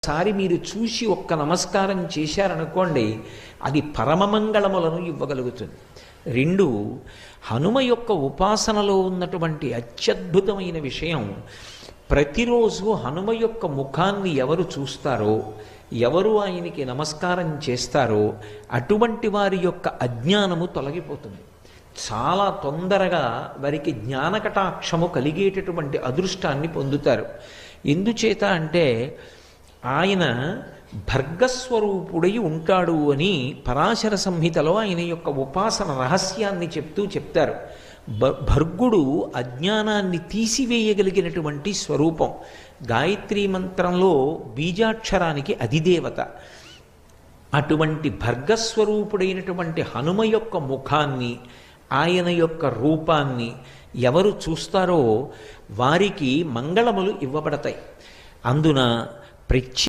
సారి మీరు చూసి ఒక్క నమస్కారం చేశారనుకోండి, అది పరమమంగళములను ఇవ్వగలుగుతుంది. రెండు, హనుమ యొక్క ఉపాసనలో ఉన్నటువంటి అత్యద్భుతమైన విషయం, ప్రతిరోజు హనుమ యొక్క ముఖాన్ని ఎవరు చూస్తారో, ఎవరు ఆయనకి నమస్కారం చేస్తారో అటువంటి వారి యొక్క అజ్ఞానము తొలగిపోతుంది. చాలా తొందరగా వారికి జ్ఞానకటాక్షము కలిగేటటువంటి అదృష్టాన్ని పొందుతారు. ఎందుచేత అంటే ఆయన భర్గస్వరూపుడై ఉంటాడు అని పరాశర సంహితలో ఆయన యొక్క ఉపాసన రహస్యాన్ని చెప్తారు. భర్గుడు అజ్ఞానాన్ని తీసివేయగలిగినటువంటి స్వరూపం. గాయత్రీ మంత్రంలో బీజాక్షరానికి అధిదేవత. అటువంటి భర్గస్వరూపుడైనటువంటి హనుమ యొక్క ముఖాన్ని, ఆయన యొక్క రూపాన్ని ఎవరు చూస్తారో వారికి మంగళములు ఇవ్వబడతాయి. అందున